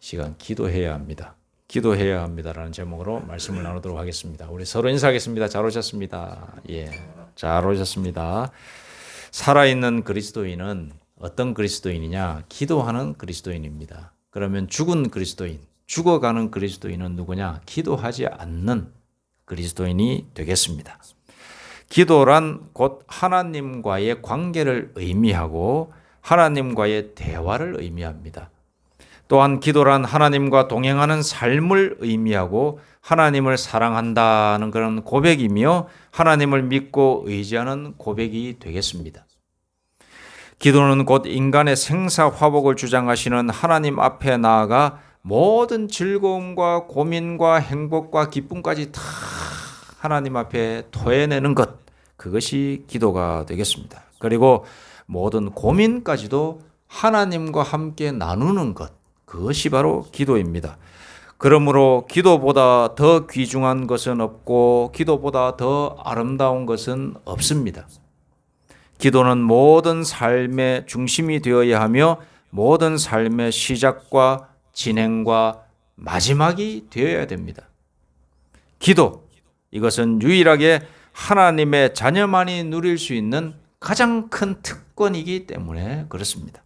시간 기도해야 합니다. 기도해야 합니다라는 제목으로 말씀을 나누도록 하겠습니다. 우리 서로 인사하겠습니다. 잘 오셨습니다. 예, 잘 오셨습니다. 살아있는 그리스도인은 어떤 그리스도인이냐? 기도하는 그리스도인입니다. 그러면 죽은 그리스도인, 죽어가는 그리스도인은 누구냐? 기도하지 않는 그리스도인이 되겠습니다. 기도란 곧 하나님과의 관계를 의미하고 하나님과의 대화를 의미합니다. 또한 기도란 하나님과 동행하는 삶을 의미하고 하나님을 사랑한다는 그런 고백이며 하나님을 믿고 의지하는 고백이 되겠습니다. 기도는 곧 인간의 생사화복을 주장하시는 하나님 앞에 나아가 모든 즐거움과 고민과 행복과 기쁨까지 다 하나님 앞에 토해내는 것, 그것이 기도가 되겠습니다. 그리고 모든 고민까지도 하나님과 함께 나누는 것, 그것이 바로 기도입니다. 그러므로 기도보다 더 귀중한 것은 없고 기도보다 더 아름다운 것은 없습니다. 기도는 모든 삶의 중심이 되어야 하며 모든 삶의 시작과 진행과 마지막이 되어야 됩니다. 기도, 이것은 유일하게 하나님의 자녀만이 누릴 수 있는 가장 큰 특권이기 때문에 그렇습니다.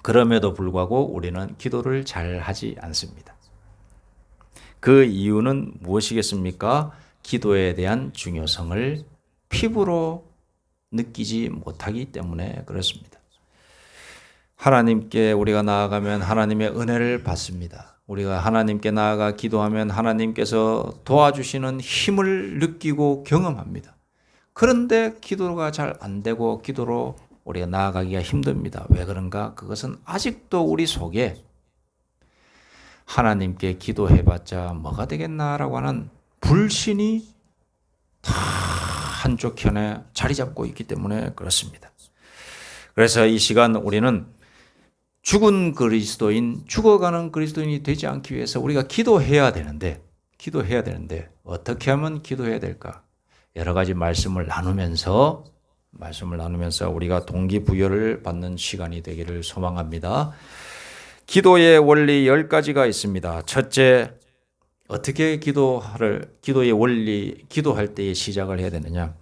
그럼에도 불구하고 우리는 기도를 잘 하지 않습니다. 그 이유는 무엇이겠습니까? 기도에 대한 중요성을 피부로 느끼지 못하기 때문에 그렇습니다. 하나님께 우리가 나아가면 하나님의 은혜를 받습니다. 우리가 하나님께 나아가 기도하면 하나님께서 도와주시는 힘을 느끼고 경험합니다. 그런데 기도가 잘 안 되고 기도로 우리가 나아가기가 힘듭니다. 왜 그런가? 그것은 아직도 우리 속에 하나님께 기도해봤자 뭐가 되겠나라고 하는 불신이 다 한쪽 편에 자리 잡고 있기 때문에 그렇습니다. 그래서 이 시간 우리는 죽은 그리스도인, 죽어가는 그리스도인이 되지 않기 위해서 우리가 기도해야 되는데 어떻게 하면 기도해야 될까? 여러 가지 말씀을 나누면서 우리가 동기부여를 받는 시간이 되기를 소망합니다. 기도의 원리 10가지가 있습니다. 첫째, 어떻게 기도의 원리, 기도할 때에 시작을 해야 되느냐?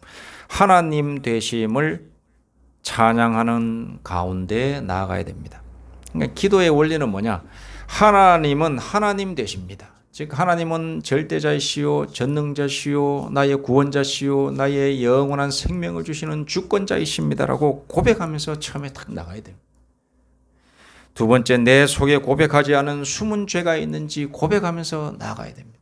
하나님 되심을 찬양하는 가운데 나아가야 됩니다. 그러니까 기도의 원리는 뭐냐? 하나님은 하나님 되십니다. 즉 하나님은 절대자이시오, 전능자시오, 나의 구원자시오, 나의 영원한 생명을 주시는 주권자이십니다라고 고백하면서 처음에 딱 나가야 됩니다. 두 번째, 내 속에 고백하지 않은 숨은 죄가 있는지 고백하면서 나가야 됩니다.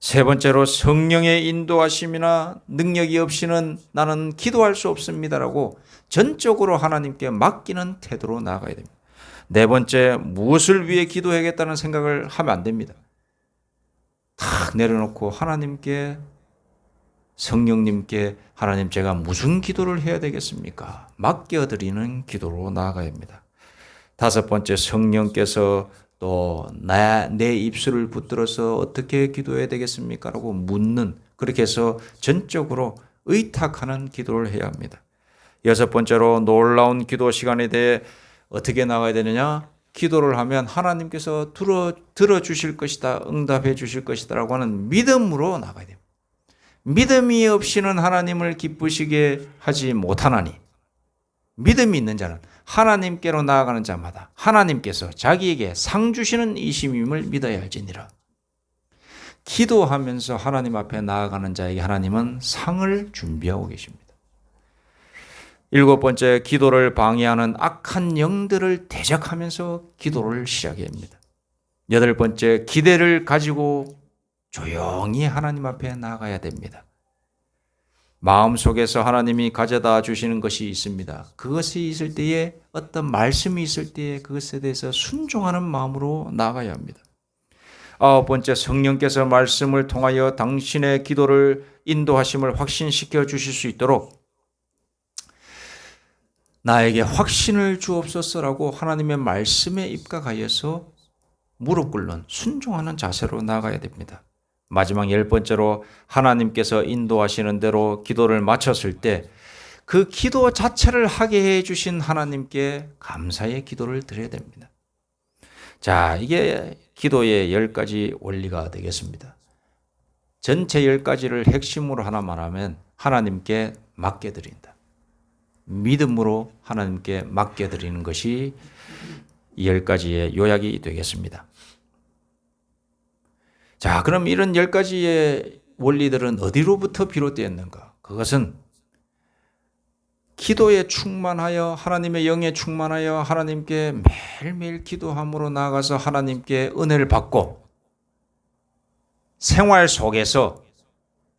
세 번째로, 성령의 인도하심이나 능력이 없이는 나는 기도할 수 없습니다라고 전적으로 하나님께 맡기는 태도로 나가야 됩니다. 네 번째, 무엇을 위해 기도해야겠다는 생각을 하면 안 됩니다. 탁 내려놓고 하나님께, 성령님께, 하나님 제가 무슨 기도를 해야 되겠습니까? 맡겨드리는 기도로 나아가야 합니다. 다섯 번째, 성령께서 또 내 입술을 붙들어서 어떻게 기도해야 되겠습니까? 라고 묻는, 그렇게 해서 전적으로 의탁하는 기도를 해야 합니다. 여섯 번째로, 놀라운 기도 시간에 대해 어떻게 나가야 되느냐? 기도를 하면 하나님께서 들어주실 것이다, 응답해 주실 것이다 라고 하는 믿음으로 나가야 됩니다. 믿음이 없이는 하나님을 기쁘시게 하지 못하나니, 믿음이 있는 자는 하나님께로 나아가는 자마다 하나님께서 자기에게 상 주시는 이심임을 믿어야 할지니라. 기도하면서 하나님 앞에 나아가는 자에게 하나님은 상을 준비하고 계십니다. 일곱 번째, 기도를 방해하는 악한 영들을 대적하면서 기도를 시작해야 합니다. 여덟 번째, 기대를 가지고 조용히 하나님 앞에 나아가야 됩니다. 마음속에서 하나님이 가져다 주시는 것이 있습니다. 그것이 있을 때에, 어떤 말씀이 있을 때에 그것에 대해서 순종하는 마음으로 나아가야 합니다. 아홉 번째, 성령께서 말씀을 통하여 당신의 기도를 인도하심을 확신시켜 주실 수 있도록 나에게 확신을 주옵소서라고 하나님의 말씀에 입각하여서 무릎 꿇는 순종하는 자세로 나아가야 됩니다. 마지막 열 번째로, 하나님께서 인도하시는 대로 기도를 마쳤을 때 그 기도 자체를 하게 해주신 하나님께 감사의 기도를 드려야 됩니다. 자, 이게 기도의 10가지 원리가 되겠습니다. 전체 10가지를 핵심으로 하나 말하면 하나님께 맡겨드린다. 믿음으로 하나님께 맡겨드리는 것이 이 10가지의 요약이 되겠습니다. 자, 그럼 이런 10가지의 원리들은 어디로부터 비롯되었는가? 그것은 기도에 충만하여 하나님의 영에 충만하여 하나님께 매일매일 기도함으로 나아가서 하나님께 은혜를 받고 생활 속에서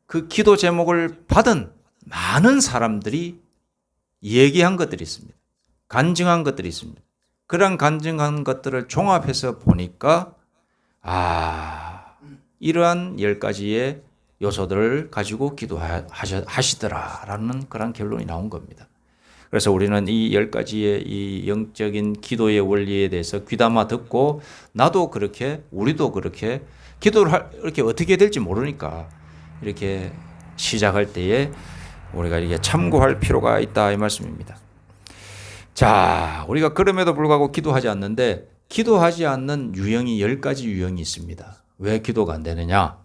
그 기도 제목을 받은 많은 사람들이 얘기한 것들이 있습니다. 간증한 것들이 있습니다. 그런 간증한 것들을 종합해서 보니까 이러한 10가지의 요소들을 가지고 기도하시더라라는 그런 결론이 나온 겁니다. 그래서 우리는 이 10가지의 이 영적인 기도의 원리에 대해서 귀담아 듣고 나도 그렇게 우리도 그렇게 기도를 이렇게 어떻게 될지 모르니까 이렇게 시작할 때에 우리가 이게 참고할 필요가 있다 이 말씀입니다. 자, 우리가 그럼에도 불구하고 기도하지 않는데 기도하지 않는 유형이 10가지 유형이 있습니다. 왜 기도가 안 되느냐?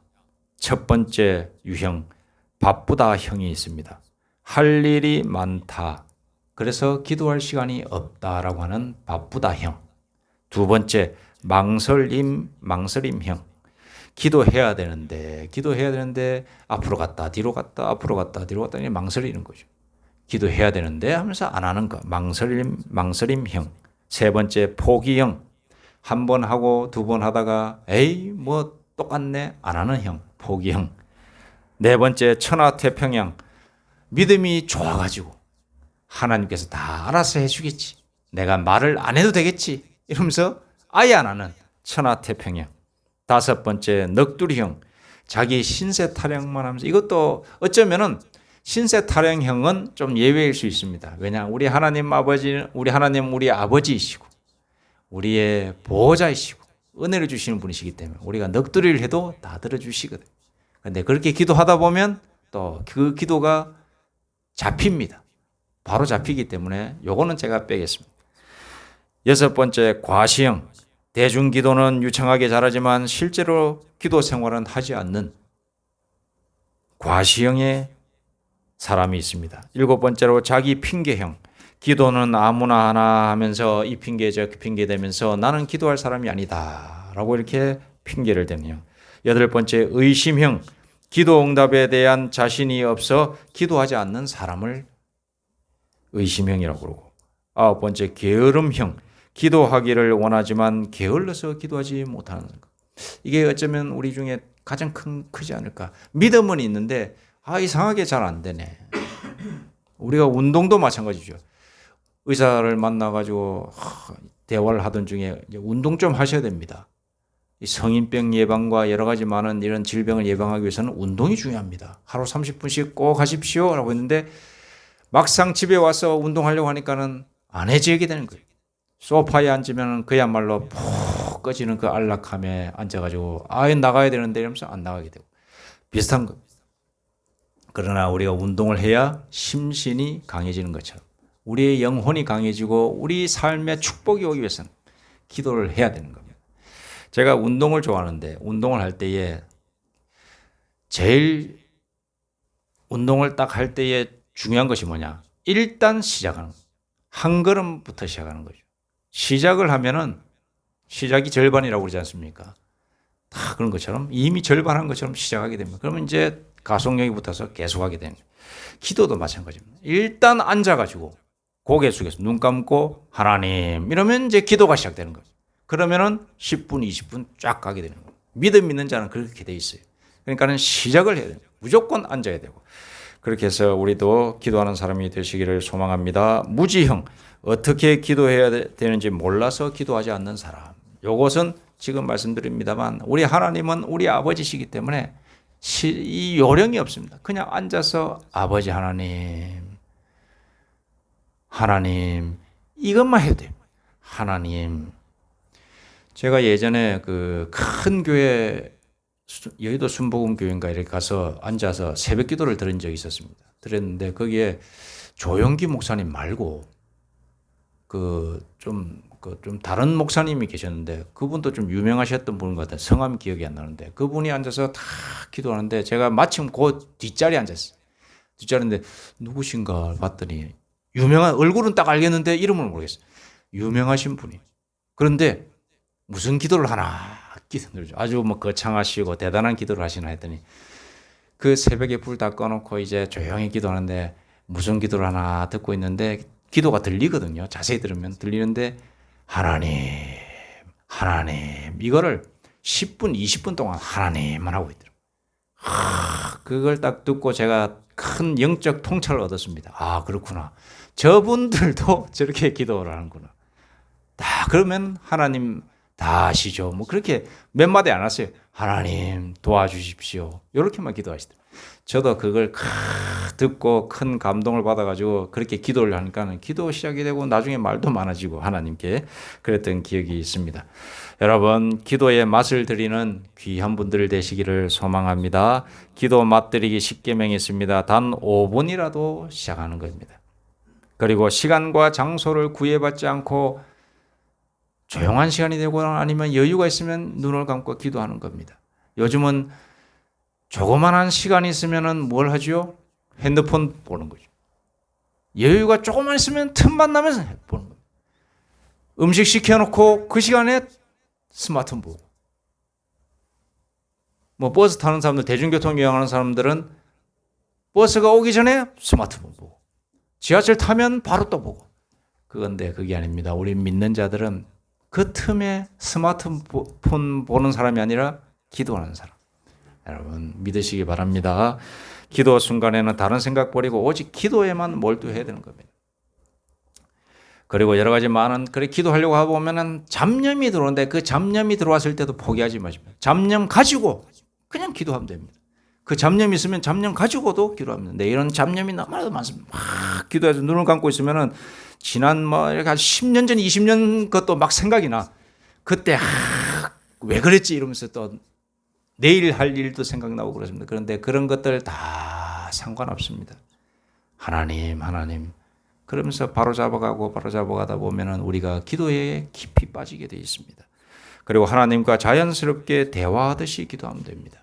첫 번째 유형, 바쁘다 형이 있습니다. 할 일이 많다. 그래서 기도할 시간이 없다라고 하는 바쁘다 형. 두 번째, 망설임형. 기도해야 되는데 앞으로 갔다 뒤로 갔다 앞으로 갔다 뒤로 갔다 망설이는 거죠. 기도해야 되는데 하면서 안 하는 거. 망설임형. 세 번째, 포기형. 한 번 하고 두 번 하다가 에이 뭐 똑같네 안 하는 형. 포기형. 네 번째, 천하태평형. 믿음이 좋아가지고 하나님께서 다 알아서 해주겠지. 내가 말을 안 해도 되겠지. 이러면서 아예 안 하는 천하태평형. 다섯 번째, 넋두리형. 자기 신세 타령만 하면서 이것도 어쩌면은 신세 타령형은 좀 예외일 수 있습니다. 왜냐? 우리 하나님 우리 아버지이시고 우리의 보호자이시고 은혜를 주시는 분이시기 때문에 우리가 넋두리를 해도 다 들어주시거든. 그런데 그렇게 기도하다 보면 또 그 기도가 잡힙니다. 바로 잡히기 때문에 요거는 제가 빼겠습니다. 여섯 번째, 과시형. 대중기도는 유창하게 잘하지만 실제로 기도 생활은 하지 않는 과시형의 사람이 있습니다. 일곱 번째로 자기 핑계형. 기도는 아무나 하나 하면서 이 핑계 저 핑계 대면서 나는 기도할 사람이 아니다 라고 이렇게 핑계를 대는 형. 여덟 번째, 의심형. 기도 응답에 대한 자신이 없어 기도하지 않는 사람을 의심형이라고 그러고. 아홉 번째, 게으름형. 기도하기를 원하지만 게을러서 기도하지 못하는 것. 이게 어쩌면 우리 중에 가장 크지 않을까. 믿음은 있는데 이상하게 잘 안 되네. 우리가 운동도 마찬가지죠. 의사를 만나가지고 대화를 하던 중에 운동 좀 하셔야 됩니다. 성인병 예방과 여러 가지 많은 이런 질병을 예방하기 위해서는 운동이 중요합니다. 하루 30분씩 꼭 하십시오 라고 했는데 막상 집에 와서 운동하려고 하니까는 안 해지게 되는 거예요. 소파에 앉으면 그야말로 푹 꺼지는 그 안락함에 앉아가지고 나가야 되는데 이러면서 안 나가게 되고 비슷한 겁니다. 그러나 우리가 운동을 해야 심신이 강해지는 것처럼 우리의 영혼이 강해지고 우리 삶에 축복이 오기 위해서는 기도를 해야 되는 겁니다. 제가 운동을 좋아하는데 운동을 할 때에 제일 운동을 딱 할 때에 중요한 것이 뭐냐? 일단 시작하는 거예요. 한 걸음부터 시작하는 거죠. 시작을 하면은 시작이 절반이라고 그러지 않습니까? 다 그런 것처럼 이미 절반한 것처럼 시작하게 됩니다. 그러면 이제 가속력이 붙어서 계속하게 되는 거예요. 기도도 마찬가지입니다. 일단 앉아가지고 고개 숙여서 눈 감고 하나님 이러면 이제 기도가 시작되는 거죠. 그러면은 10분, 20분 쫙 가게 되는 거예요. 믿음 있는 자는 그렇게 돼 있어요. 그러니까는 시작을 해야 돼요. 무조건 앉아야 되고. 그렇게 해서 우리도 기도하는 사람이 되시기를 소망합니다. 무지형. 어떻게 기도해야 되는지 몰라서 기도하지 않는 사람. 이것은 지금 말씀드립니다만 우리 하나님은 우리 아버지시기 때문에 이 요령이 없습니다. 그냥 앉아서 아버지 하나님 이것만 해도 돼요. 하나님. 제가 예전에 그 큰 교회 여의도 순복음교회인가 이렇게 가서 앉아서 새벽 기도를 들은 적이 있었습니다. 들었는데 거기에 조영기 목사님 말고 그 좀 다른 목사님이 계셨는데 그분도 좀 유명하셨던 분 같아요. 성함 기억이 안 나는데 그분이 앉아서 다 기도하는데 제가 마침 그 뒷자리에 앉았어요. 뒷자리인데 누구신가 봤더니 유명한 얼굴은 딱 알겠는데 이름을 모르겠어요. 유명하신 분이. 그런데 무슨 기도를 하나 아주 뭐 거창하시고 대단한 기도를 하시나 했더니 그 새벽에 불 다 꺼놓고 이제 조용히 기도하는데 무슨 기도를 하나 듣고 있는데 기도가 들리거든요. 자세히 들으면 들리는데 하나님 이거를 10분 20분 동안 하나님만 하고 있더라고요. 그걸 딱 듣고 제가 큰 영적 통찰을 얻었습니다. 아 그렇구나. 저분들도 저렇게 기도를 하는구나. 다 그러면 하나님 다 아시죠. 뭐 그렇게 몇 마디 안 하세요. 하나님 도와주십시오. 이렇게만 기도하시더라고요. 저도 그걸 듣고 큰 감동을 받아가지고 그렇게 기도를 하니까 기도 시작이 되고 나중에 말도 많아지고 하나님께 그랬던 기억이 있습니다. 여러분 기도의 맛을 드리는 귀한 분들 되시기를 소망합니다. 기도 맛들이기 10계명이 있습니다. 단 5분이라도 시작하는 겁니다. 그리고 시간과 장소를 구애받지 않고 조용한 시간이 되거나 아니면 여유가 있으면 눈을 감고 기도하는 겁니다. 요즘은 조그만한 시간이 있으면 뭘 하죠? 핸드폰 보는 거죠. 여유가 조금만 있으면 틈만 나면서 보는 겁니다. 음식 시켜놓고 그 시간에 스마트폰 보고. 뭐 버스 타는 사람들, 대중교통 이용하는 사람들은 버스가 오기 전에 스마트폰 보고. 지하철 타면 바로 또 보고. 그건데 그게 아닙니다. 우리 믿는 자들은 그 틈에 스마트폰 보는 사람이 아니라 기도하는 사람. 여러분 믿으시기 바랍니다. 기도 순간에는 다른 생각 버리고 오직 기도에만 몰두해야 되는 겁니다. 그리고 여러 가지 많은 그래 기도하려고 하고 보면은 잡념이 들어오는데 그 잡념이 들어왔을 때도 포기하지 마십시오. 잡념 가지고 그냥 기도하면 됩니다. 그 잡념이 있으면 잡념 가지고도 기도합니다. 근데 이런 잡념이 너무나도 많습니다. 막 기도해서 눈을 감고 있으면은 지난 뭐 이렇게 한 10년 전, 20년 것도 막 생각이 나. 그때 왜 그랬지 이러면서 또 내일 할 일도 생각나고 그렇습니다. 그런데 그런 것들 다 상관없습니다. 하나님 그러면서 바로잡아가다 보면은 우리가 기도에 깊이 빠지게 되어 있습니다. 그리고 하나님과 자연스럽게 대화하듯이 기도하면 됩니다.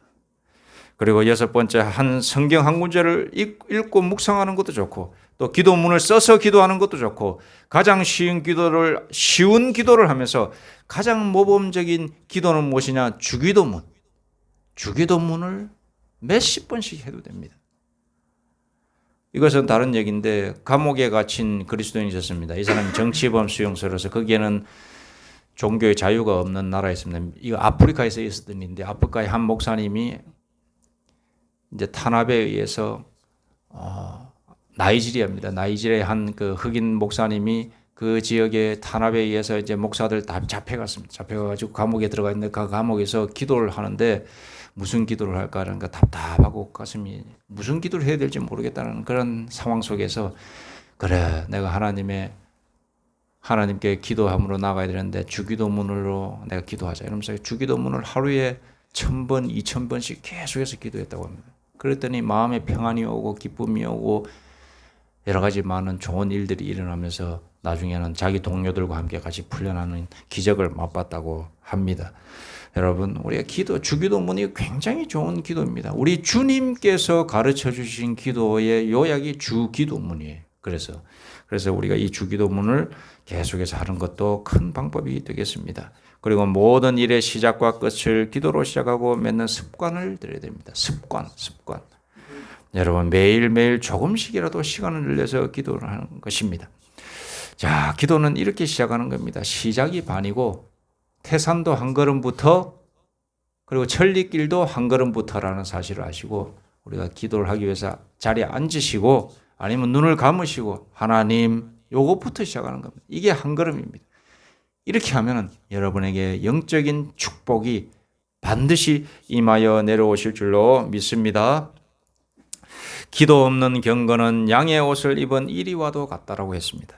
그리고 6번째 한 성경 한 구절을 읽고 묵상하는 것도 좋고 또 기도문을 써서 기도하는 것도 좋고 가장 쉬운 기도를 하면서 가장 모범적인 기도는 무엇이냐? 주기도문을 몇십 번씩 해도 됩니다. 이것은 다른 얘기인데 감옥에 갇힌 그리스도인이셨습니다. 이 사람이 정치범 수용소로서 거기에는 종교의 자유가 없는 나라였습니다. 이거 아프리카에서 있었던 일인데 아프리카의 한 목사님이 이제 탄압에 의해서 나이지리아입니다. 나이지리아의 한 그 흑인 목사님이 그 지역의 탄압에 의해서 이제 목사들 다 잡혀갔습니다. 잡혀가지고 감옥에 들어가 있는데 그 감옥에서 기도를 하는데 무슨 기도를 할까 하는 거 답답하고 가슴이 무슨 기도를 해야 될지 모르겠다는 그런 상황 속에서 그래 내가 하나님께 기도함으로 나가야 되는데 주기도문으로 내가 기도하자 이러면서 주기도문을 하루에 1000번, 2000번씩 계속해서 기도했다고 합니다. 그랬더니 마음에 평안이 오고 기쁨이 오고 여러 가지 많은 좋은 일들이 일어나면서 나중에는 자기 동료들과 함께 같이 풀려나는 기적을 맛봤다고 합니다. 여러분 우리가 주기도문이 굉장히 좋은 기도입니다. 우리 주님께서 가르쳐 주신 기도의 요약이 주기도문이에요. 그래서 우리가 이 주기도문을 계속해서 하는 것도 큰 방법이 되겠습니다. 그리고 모든 일의 시작과 끝을 기도로 시작하고 맺는 습관을 들여야 됩니다. 습관. 여러분 매일매일 조금씩이라도 시간을 늘려서 기도를 하는 것입니다. 자, 기도는 이렇게 시작하는 겁니다. 시작이 반이고 태산도 한 걸음부터 그리고 천리길도 한 걸음부터라는 사실을 아시고 우리가 기도를 하기 위해서 자리에 앉으시고 아니면 눈을 감으시고 하나님 요것부터 시작하는 겁니다. 이게 한 걸음입니다. 이렇게 하면 여러분에게 영적인 축복이 반드시 임하여 내려오실 줄로 믿습니다. 기도 없는 경건은 양의 옷을 입은 이리와도 같다라고 했습니다.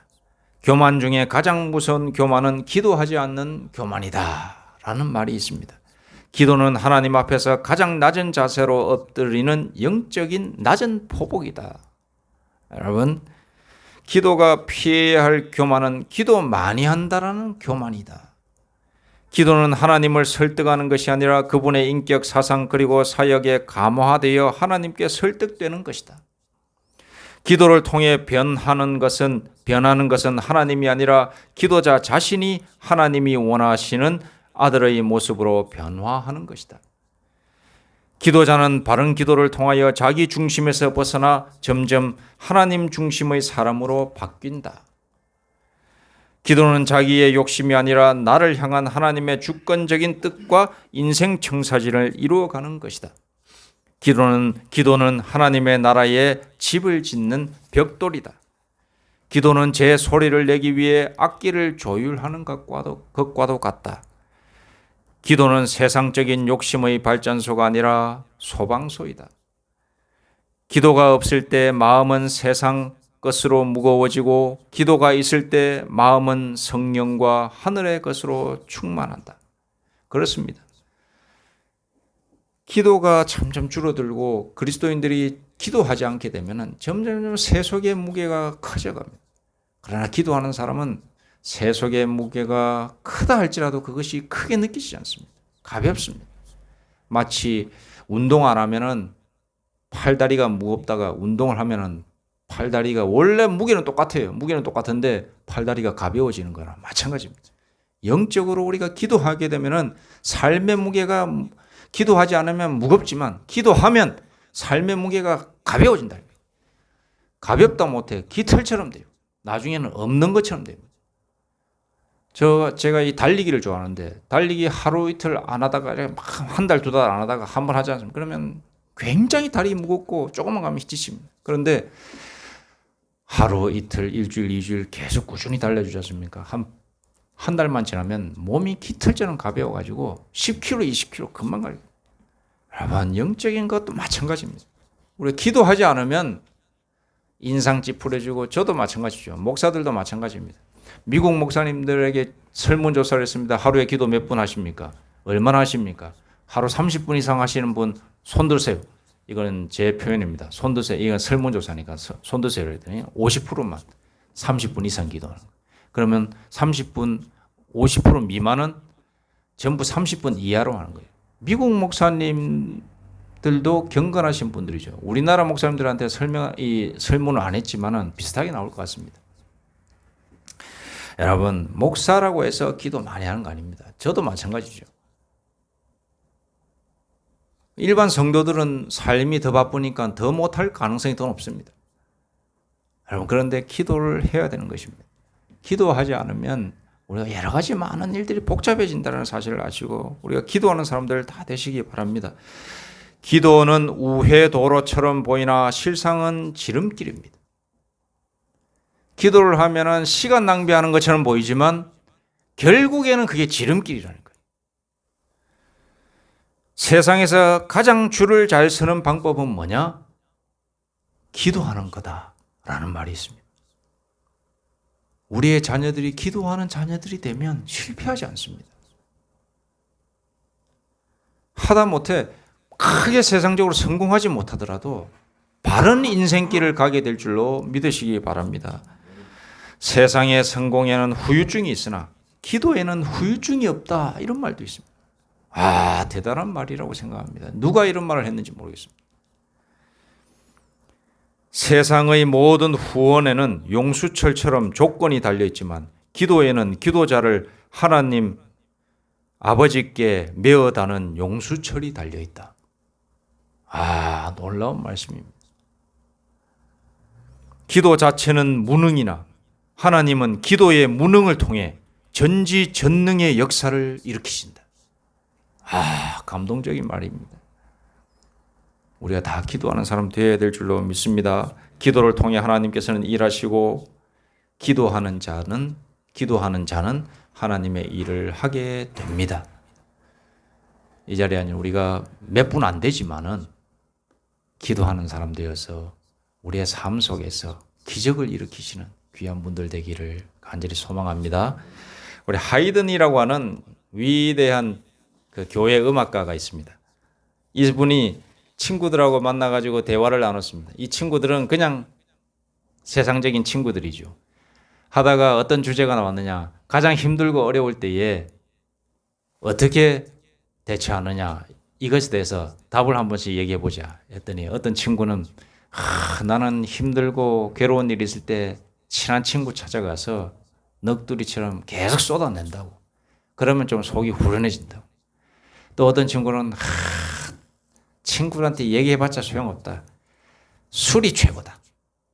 교만 중에 가장 무서운 교만은 기도하지 않는 교만이다 라는 말이 있습니다. 기도는 하나님 앞에서 가장 낮은 자세로 엎드리는 영적인 낮은 포복이다. 여러분 기도가 피해야 할 교만은 기도 많이 한다라는 교만이다. 기도는 하나님을 설득하는 것이 아니라 그분의 인격, 사상 그리고 사역에 감화되어 하나님께 설득되는 것이다. 기도를 통해 변하는 것은 하나님이 아니라 기도자 자신이 하나님이 원하시는 아들의 모습으로 변화하는 것이다. 기도자는 바른 기도를 통하여 자기 중심에서 벗어나 점점 하나님 중심의 사람으로 바뀐다. 기도는 자기의 욕심이 아니라 나를 향한 하나님의 주권적인 뜻과 인생 청사진을 이루어가는 것이다. 기도는 하나님의 나라에 집을 짓는 벽돌이다. 기도는 제 소리를 내기 위해 악기를 조율하는 것과도 같다. 기도는 세상적인 욕심의 발전소가 아니라 소방소이다. 기도가 없을 때 마음은 세상 것으로 무거워지고 기도가 있을 때 마음은 성령과 하늘의 것으로 충만한다. 그렇습니다. 기도가 점점 줄어들고 그리스도인들이 기도하지 않게 되면 점점 세속의 무게가 커져갑니다. 그러나 기도하는 사람은 세속의 무게가 크다 할지라도 그것이 크게 느끼지 않습니다. 가볍습니다. 마치 운동 안 하면은 팔다리가 무겁다가 운동을 하면은 팔다리가 원래 무게는 똑같아요. 무게는 똑같은데 팔다리가 가벼워지는 거랑 마찬가지입니다. 영적으로 우리가 기도하게 되면은 삶의 무게가 기도하지 않으면 무겁지만 기도하면 삶의 무게가 가벼워진다. 가볍다 못해 깃털처럼 돼요. 나중에는 없는 것처럼 됩니다. 제가 이 달리기를 좋아하는데 달리기 하루 이틀 안 하다가 한 달, 두 달 안 하다가 한 번 하지 않습니까? 그러면 굉장히 다리 무겁고 조금만 가면 지칩니다. 그런데 하루 이틀, 일주일, 이주일 계속 꾸준히 달려주지 않습니까? 한 달만 지나면 몸이 깃털처럼 가벼워가지고 10kg, 20kg 금방 가요. 여러분, 영적인 것도 마찬가지입니다. 우리 기도하지 않으면 인상 찌푸려지고 저도 마찬가지죠. 목사들도 마찬가지입니다. 미국 목사님들에게 설문조사를 했습니다. 하루에 기도 몇 분 하십니까? 얼마나 하십니까? 하루 30분 이상 하시는 분 손 드세요. 이건 제 표현입니다. 손 드세요. 이건 설문조사니까 손 드세요. 그랬더니 50%만 30분 이상 기도하는 거예요. 그러면 30분 50% 미만은 전부 30분 이하로 하는 거예요. 미국 목사님들도 경건하신 분들이죠. 우리나라 목사님들한테 설문을 안 했지만은 비슷하게 나올 것 같습니다. 여러분, 목사라고 해서 기도 많이 하는 거 아닙니다. 저도 마찬가지죠. 일반 성도들은 삶이 더 바쁘니까 더 못할 가능성이 더 높습니다. 여러분, 그런데 기도를 해야 되는 것입니다. 기도하지 않으면 우리가 여러 가지 많은 일들이 복잡해진다는 사실을 아시고 우리가 기도하는 사람들 다 되시기 바랍니다. 기도는 우회도로처럼 보이나 실상은 지름길입니다. 기도를 하면은 시간 낭비하는 것처럼 보이지만 결국에는 그게 지름길이라는 거예요. 세상에서 가장 줄을 잘 서는 방법은 뭐냐? 기도하는 거다라는 말이 있습니다. 우리의 자녀들이 기도하는 자녀들이 되면 실패하지 않습니다. 하다못해 크게 세상적으로 성공하지 못하더라도 바른 인생길을 가게 될 줄로 믿으시기 바랍니다. 세상의 성공에는 후유증이 있으나 기도에는 후유증이 없다, 이런 말도 있습니다. 대단한 말이라고 생각합니다. 누가 이런 말을 했는지 모르겠습니다. 세상의 모든 후원에는 용수철처럼 조건이 달려있지만 기도에는 기도자를 하나님 아버지께 메어다는 용수철이 달려있다. 놀라운 말씀입니다. 기도 자체는 무능이나 하나님은 기도의 무능을 통해 전지전능의 역사를 일으키신다. 감동적인 말입니다. 우리가 다 기도하는 사람 되어야 될 줄로 믿습니다. 기도를 통해 하나님께서는 일하시고 기도하는 자는 하나님의 일을 하게 됩니다. 이 자리에 아닌 우리가 몇 분 안 되지만은 기도하는 사람 되어서 우리의 삶 속에서 기적을 일으키시는 귀한 분들 되기를 간절히 소망합니다. 우리 하이든이라고 하는 위대한 그 교회 음악가가 있습니다. 이분이 친구들하고 만나가지고 대화를 나눴습니다. 이 친구들은 그냥 세상적인 친구들이죠. 하다가 어떤 주제가 나왔느냐, 가장 힘들고 어려울 때에 어떻게 대처하느냐, 이것에 대해서 답을 한 번씩 얘기해 보자 했더니 어떤 친구는 나는 힘들고 괴로운 일이 있을 때 친한 친구 찾아가서 넋두리처럼 계속 쏟아낸다고. 그러면 좀 속이 후련해진다고. 또 어떤 친구는 친구한테 얘기해봤자 소용없다. 술이 최고다.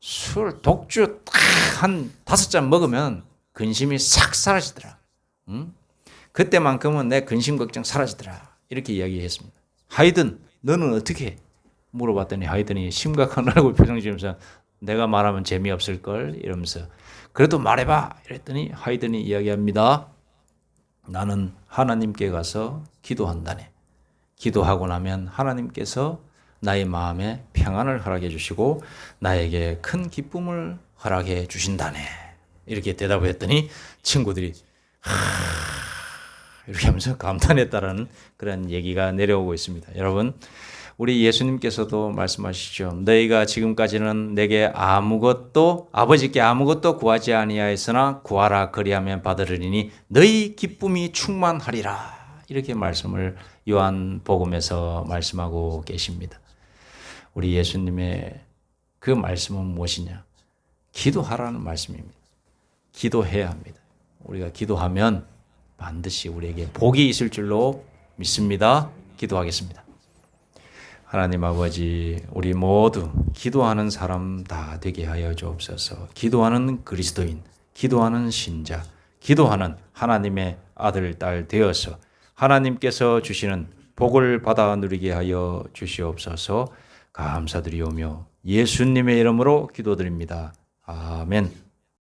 술, 독주 한 5잔 먹으면 근심이 싹 사라지더라. 그때만큼은 내 근심 걱정 사라지더라. 이렇게 이야기했습니다. 하이든 너는 어떻게 해? 물어봤더니 하이든이 심각한 얼굴 표정 지으면서 내가 말하면 재미없을걸 이러면서 그래도 말해봐 이랬더니 하이든이 이야기합니다. 나는 하나님께 가서 기도한다네. 기도하고 나면 하나님께서 나의 마음에 평안을 허락해 주시고 나에게 큰 기쁨을 허락해 주신다네. 이렇게 대답을 했더니 친구들이 이렇게 하면서 감탄했다라는 그런 얘기가 내려오고 있습니다. 여러분, 우리 예수님께서도 말씀하시죠. 너희가 지금까지는 내게 아버지께 아무것도 구하지 아니하였으나 구하라 그리하면 받으리니 너희 기쁨이 충만하리라. 이렇게 말씀을 요한복음에서 말씀하고 계십니다. 우리 예수님의 그 말씀은 무엇이냐? 기도하라는 말씀입니다. 기도해야 합니다. 우리가 기도하면 반드시 우리에게 복이 있을 줄로 믿습니다. 기도하겠습니다. 하나님 아버지, 우리 모두 기도하는 사람 다 되게 하여 주옵소서. 기도하는 그리스도인, 기도하는 신자, 기도하는 하나님의 아들, 딸 되어서 하나님께서 주시는 복을 받아 누리게 하여 주시옵소서. 감사드리오며 예수님의 이름으로 기도드립니다. 아멘.